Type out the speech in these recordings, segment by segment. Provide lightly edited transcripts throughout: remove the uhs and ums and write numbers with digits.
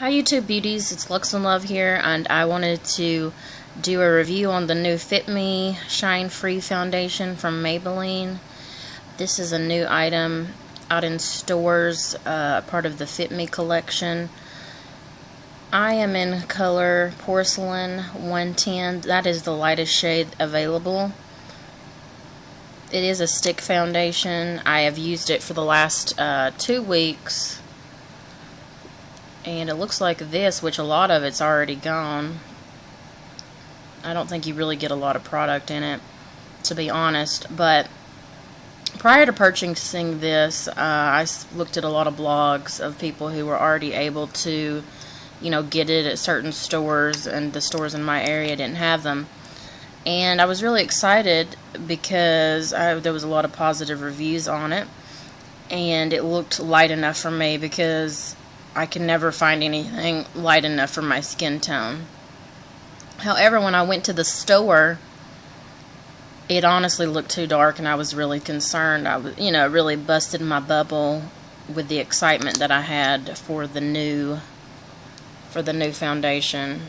Hi YouTube beauties, it's Lux and Love here, and I wanted to do a review on the new Fit Me Shine Free Foundation from Maybelline. This is a new item out in stores, part of the Fit Me collection. I am in color Porcelain 110. That is the lightest shade available. It is a stick foundation. I have used it for the last 2 weeks. And it looks like this, which a lot of it's already gone. I don't think you really get a lot of product in it, to be honest. But prior to purchasing this, I looked at a lot of blogs of people who were already able to, get it at certain stores, and the stores in my area didn't have them. And I was really excited because there was a lot of positive reviews on it, and it looked light enough for me because I can never find anything light enough for my skin tone. However, when I went to the store, it honestly looked too dark, and I was really concerned. I was, really busted my bubble with the excitement that I had for the new foundation.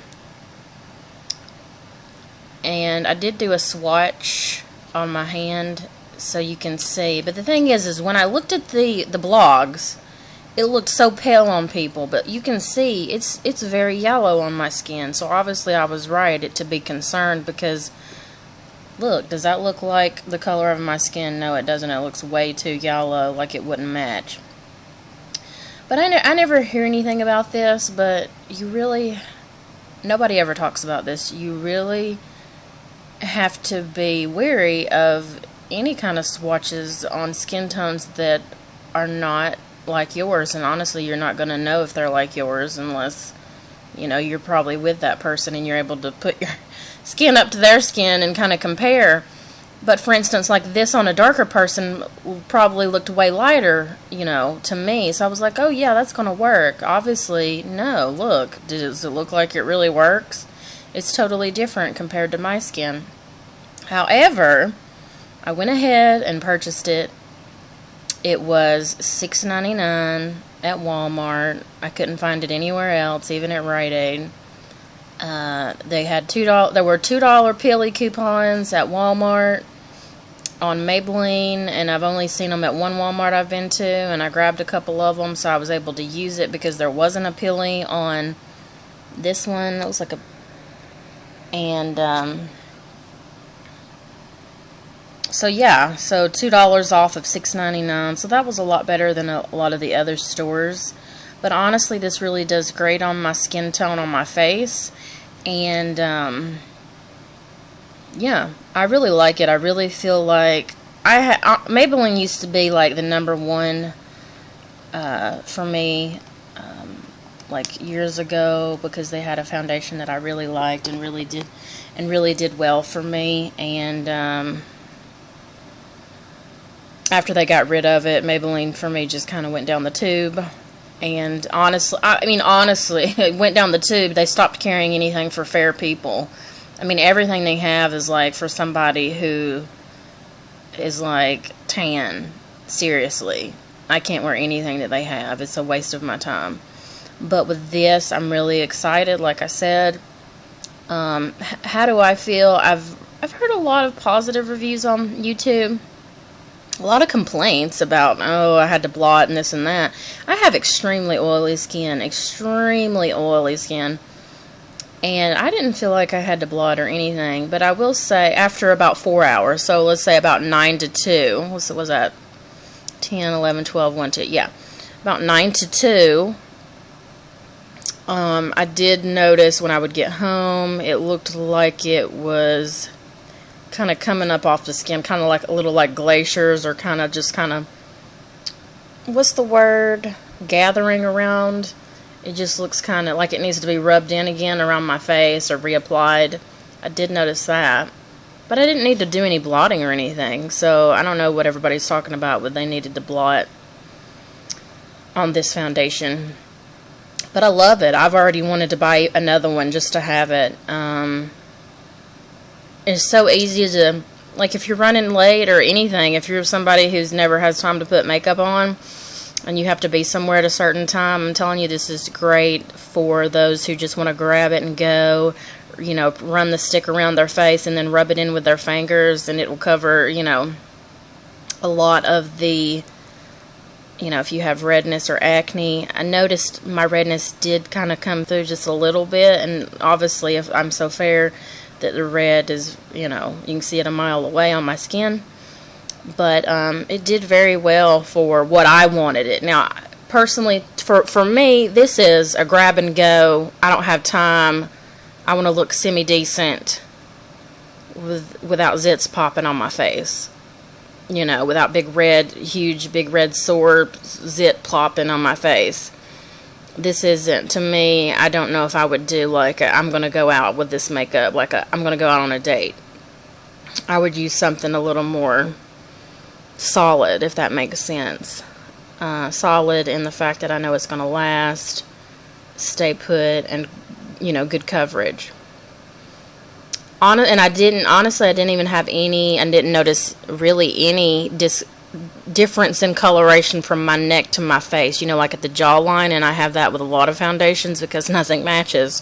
And I did do a swatch on my hand so you can see. But the thing is when I looked at the blogs, it looked so pale on people, but you can see it's very yellow on my skin. So obviously I was right to be concerned, because look, does that look like the color of my skin? No, it doesn't. It looks way too yellow, like it wouldn't match. But I never hear anything about this, but nobody ever talks about this. You really have to be wary of any kind of swatches on skin tones that are not like yours, and honestly you're not going to know if they're like yours unless you're probably with that person and you're able to put your skin up to their skin and kind of compare. But for instance, like this on a darker person probably looked way lighter to me, so I was like, oh yeah, that's going to work. Obviously no. Look, does it look like it really works? It's totally different compared to my skin. However, I went ahead and purchased it. It was $6.99 at Walmart. I couldn't find it anywhere else, even at Rite Aid. They had there were $2 Peely coupons at Walmart on Maybelline, and I've only seen them at one Walmart I've been to, and I grabbed a couple of them, so I was able to use it because there wasn't a Peely on this one. It was like so yeah, so $2 off of $6.99, so that was a lot better than a lot of the other stores. But honestly, this really does great on my skin tone on my face, and yeah, I really like it. I really feel like Maybelline used to be like the number one for me, like years ago, because they had a foundation that I really liked and really did well for me. And after they got rid of it, Maybelline for me just kind of went down the tube. And honestly, it went down the tube. They stopped carrying anything for fair people. I mean, everything they have is like for somebody who is like tan. Seriously, I can't wear anything that they have. It's a waste of my time. But with this, I'm really excited. Like I said, how do I feel? I've heard a lot of positive reviews on YouTube. A lot of complaints about, oh, I had to blot and this and that. I have extremely oily skin, and I didn't feel like I had to blot or anything. But I will say, after about 4 hours, so let's say about 9 to 2, what was that, 10, 11, 12, 1, 2, yeah, about 9 to 2, I did notice when I would get home, it looked like it was kind of coming up off the skin, kind of like a little like glaciers, or kind of what's the word, gathering around. It just looks kind of like it needs to be rubbed in again around my face or reapplied. I did notice that, but I didn't need to do any blotting or anything, so I don't know what everybody's talking about when they needed to blot on this foundation. But I love it. I've already wanted to buy another one just to have it. It's so easy to, like, if you're running late or anything, if you're somebody who's never has time to put makeup on, and you have to be somewhere at a certain time. I'm telling you, this is great for those who just want to grab it and go, you know, run the stick around their face and then rub it in with their fingers, and it will cover, you know, a lot of the, you know, if you have redness or acne. I noticed my redness did kind of come through just a little bit, and obviously if I'm so fair that the red is, you know, you can see it a mile away on my skin. But it did very well for what I wanted it. Now, personally, for me, this is a grab and go. I don't have time. I want to look semi-decent without zits popping on my face. You know, without huge big red sore zit plopping on my face. This isn't, to me, I don't know if I would do like I'm going to go out with this makeup, like I'm going to go out on a date. I would use something a little more solid, if that makes sense. Solid in the fact that I know it's going to last, stay put, and, you know, good coverage. And I didn't even have any, I didn't notice really any difference in coloration from my neck to my face, you know, like at the jawline, and I have that with a lot of foundations because nothing matches.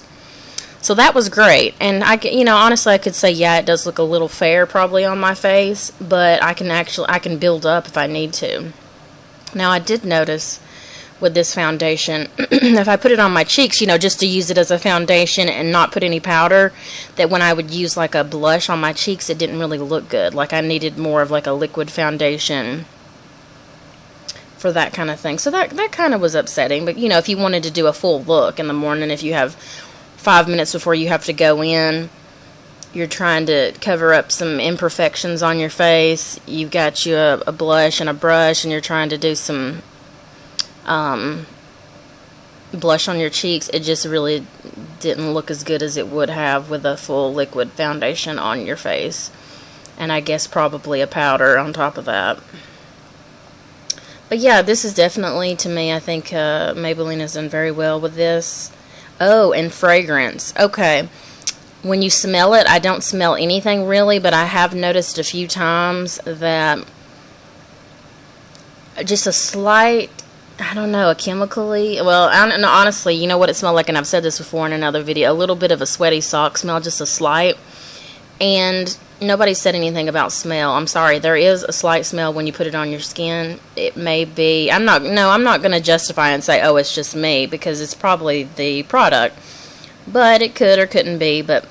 So that was great, and you know, honestly, I could say, yeah, it does look a little fair probably on my face, but I can build up if I need to. Now, I did notice with this foundation, if I put it on my cheeks, you know, just to use it as a foundation and not put any powder, that when I would use like a blush on my cheeks, it didn't really look good. Like I needed more of like a liquid foundation for that kind of thing. So that kind of was upsetting, but you know, if you wanted to do a full look in the morning, if you have 5 minutes before you have to go in, you're trying to cover up some imperfections on your face, you've got you a blush and a brush, and you're trying to do some blush on your cheeks, it just really didn't look as good as it would have with a full liquid foundation on your face. And I guess probably a powder on top of that. But yeah, this is definitely, to me, I think Maybelline has done very well with this. Oh, and fragrance. Okay. When you smell it, I don't smell anything really, but I have noticed a few times that just a slight, I don't know, a chemically, well, I don't know, honestly, you know what it smelled like, and I've said this before in another video, a little bit of a sweaty sock smell, just a slight, and nobody said anything about smell. I'm sorry, there is a slight smell when you put it on your skin. It may be, I'm not going to justify and say, oh, it's just me, because it's probably the product, but it could or couldn't be. But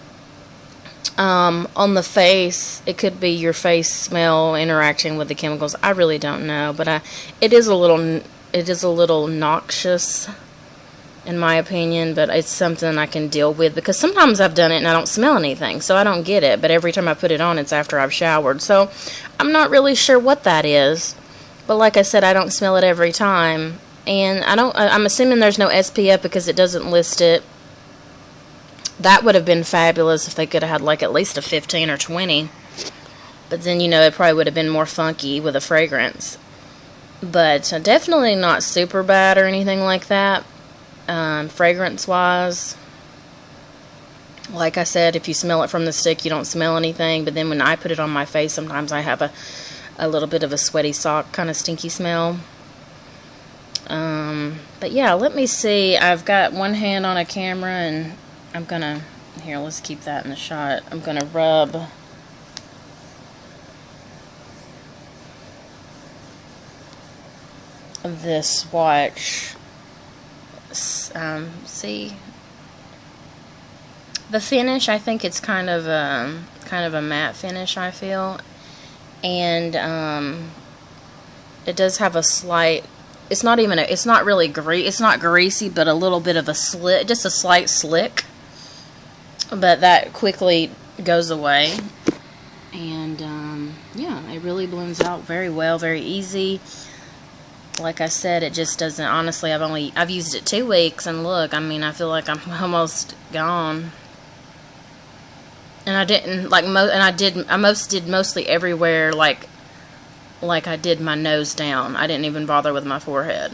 on the face, it could be your face smell interacting with the chemicals. I really don't know, but it is a little noxious in my opinion, but it's something I can deal with, because sometimes I've done it and I don't smell anything, so I don't get it, but every time I put it on, it's after I've showered, so I'm not really sure what that is, but like I said, I don't smell it every time, and I'm assuming there's no SPF because it doesn't list it. That would have been fabulous if they could have had like at least a 15 or 20, but then, you know, it probably would have been more funky with a fragrance, but definitely not super bad or anything like that. Fragrance wise, like I said, if you smell it from the stick, you don't smell anything, but then when I put it on my face, sometimes I have a little bit of a sweaty sock kind of stinky smell. But yeah, let me see, I've got one hand on a camera, and I'm gonna, here, let's keep that in the shot. I'm gonna rub this swatch. See the finish, I think it's kind of a matte finish, I feel, and it does have a slight, it's not greasy, but a little bit of a slick, just a slight slick, but that quickly goes away, and yeah, it really blends out very well, very easy. Like I said, it just doesn't, honestly, I've used it 2 weeks, and look, I mean, I feel like I'm almost gone. And I didn't, like, I did mostly everywhere, like I did my nose down. I didn't even bother with my forehead.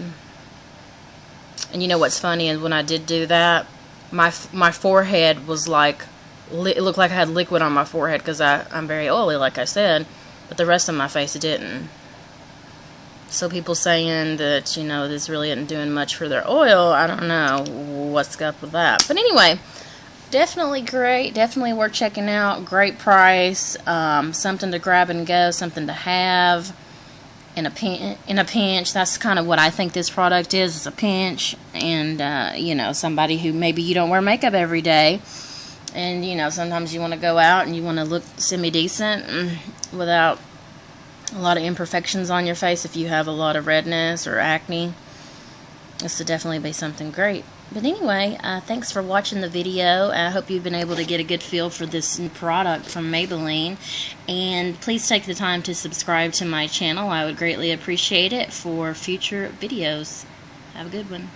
And you know what's funny is when I did do that, my forehead was like, it looked like I had liquid on my forehead, because I'm very oily, like I said, but the rest of my face didn't. So people saying that, you know, this really isn't doing much for their oil, I don't know what's up with that. But anyway, definitely great, definitely worth checking out. Great price, something to grab and go, something to have in a pinch. That's kind of what I think this product is. It's a pinch, and you know, somebody who maybe you don't wear makeup every day, and you know, sometimes you want to go out and you want to look semi-decent without a lot of imperfections on your face. If you have a lot of redness or acne, this would definitely be something great. But anyway, thanks for watching the video. I hope you've been able to get a good feel for this new product from Maybelline. And please take the time to subscribe to my channel. I would greatly appreciate it for future videos. Have a good one.